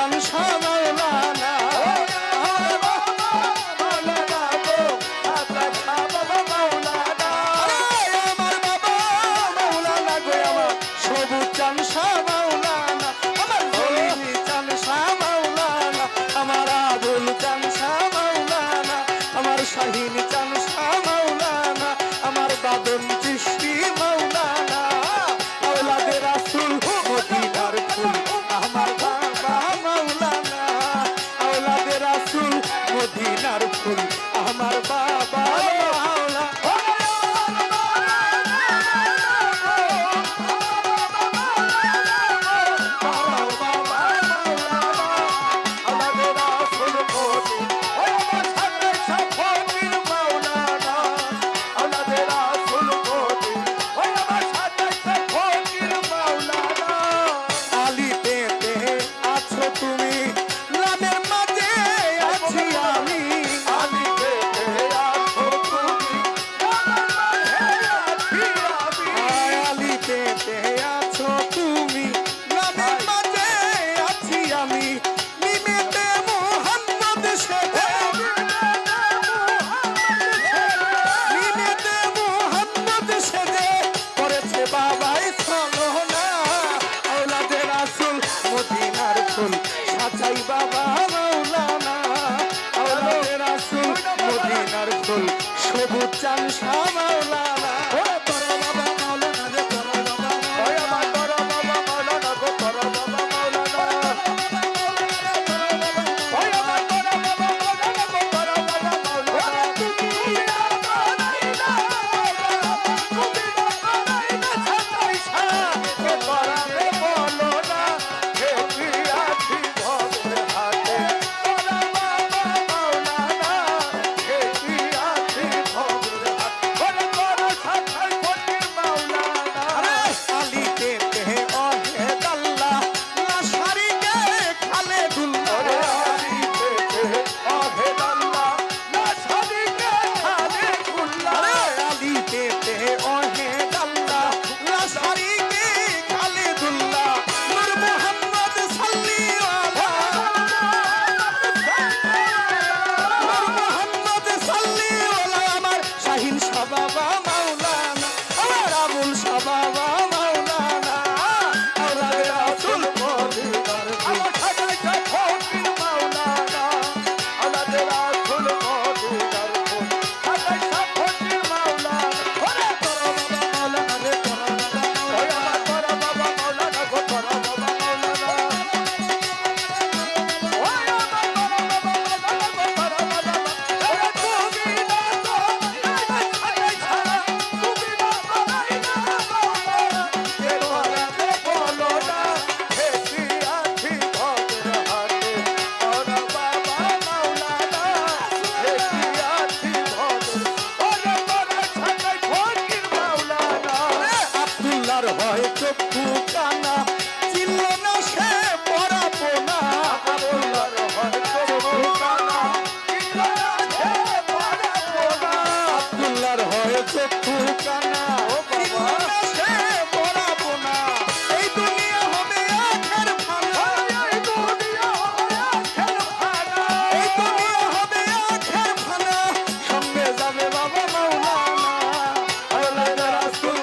চান শাহ মাওলানা চান শাহ মাওলানা আমার হলিমি চান শাহ মাওলানা আমার আবুল চান শাহ মাওলানা আমার শাহিন চান শাহ মাওলানা আমার বাদন চিশতি মাওলানা আওলাদে রাসূল মদিনার ফুল আমার বাবা মাওলানা আওলাদে রাসূল মদিনার ফুল আমার বাবা সাজাই বাবা মাওলানা আওলাদে রাসূল মদিনার ফুল সবুজ চান শাহ মাওলানা ও তোরা বাবা মাওলানা রে তোরা বাবা ওই আমার তোরা বাবা মাওলানা গো তোরা বাবা মাওলানা ওই আমার তোরা বাবা মাওলানা গো তোরা বাবা মাওলানা তুমি না বানাইনা তুমি না বানাইনা সাজাই শাহ ও তোরা রে বলো না হে প্রিয়াছি বাবা মাওলানা আমার আবুল শাহ বাবা মাওলানা আওলাদে রাসূল মদিনার আমার সাজাই শাহ ফকির মাওলানা আওলাদে রাসূল মদিনার ফুল সাজাই শাহ ফকির মাওলানা ওরে তোরা বাবা মাওলানা রে তোরা বাবা ওই আমার তোরা বাবা মাওলানা গো তোরা বাবা মাওলানা ওই আমার তোরা বাবা মাওলানা গো তোরা বাবা ওরে তুমি না হয় চক্ষু কানা চিনল না সে পরাপনা আবুল্লাহর হয় চক্ষু কানা চিনল না সে পরাপনা আব্দুল্লাহর হয় চক্ষু কানা চিনল না সে পরাপনা এই দুনিয়া হবে আখের ফানা এই দুনিয়া হবে আখের ফানা এই দুনিয়া হবে আখের ফানা সঙ্গে যাবে বাবা মাওলানা আওলাদে রাসূল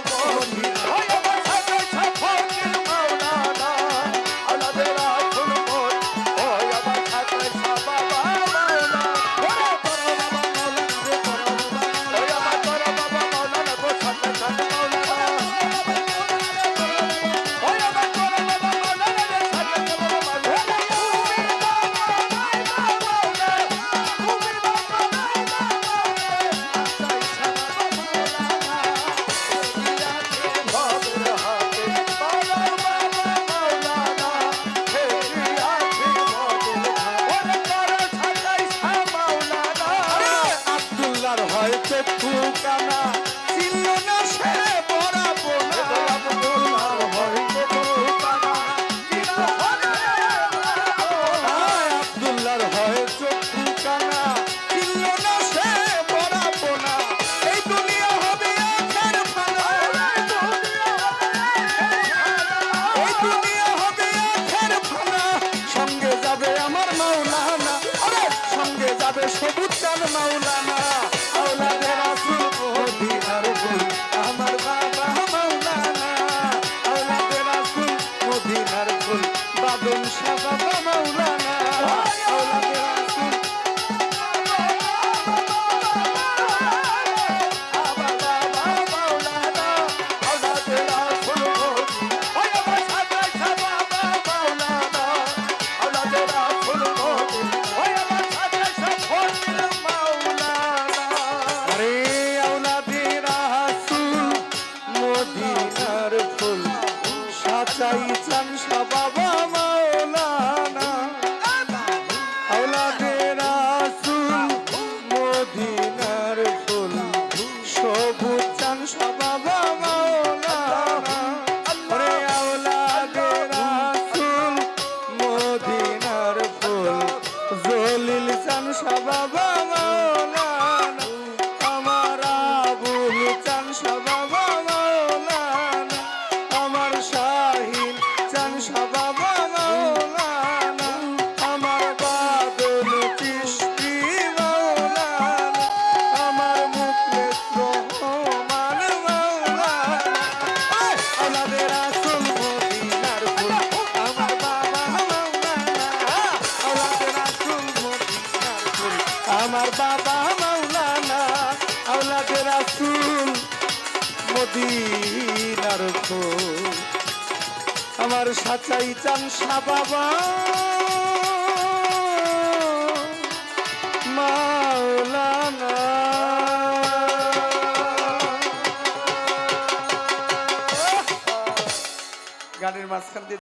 হয় চক্ষু কানা চিনল না সে পরাপনা আব্দুল্লাহর হয় চক্ষু কানা আব্দুল্লাহর হয় চক্ষু কানা চিনল না সে পরাপনা এই দুনিয়া হবে আখের ফানা এই দুনিয়া হবে আখের ফানা সঙ্গে যাব মাওলানা আওলাদে রাসূল মদিনার ফুল আমার বাবা মাওলানা আওলাদে রাসূল মদিনার ফুল বাদন শাহ বাবা মাওলানা আওলাদে রাসূল চাইছেন বাবা মাওলানা আওলাদে রাসূল মদিনার ফুল সবুজ চান বাবা মাওলানা ওরে আওলাদে রাসূল মদিনার ফুল জলিল চান বাবা মাওলানা আমার আবুল চান বাবা মাওলানা আমার শাহিন চান বাবা মাওলানা আমার বাদল চিশতি মাওলানা আমার মুখলেস রহমান মাওলানা আওলাদে রাসূল মদিনার ফুল আমার বাবা মাওলানা আওলাদে রাসূল মদিনার ফুল আমার বাবা মাওলানা আওলাদে রাসূল মদিনার ফুল আমার সাচাই চান বাবা মাওলানা গানের মাঝখান দিয়ে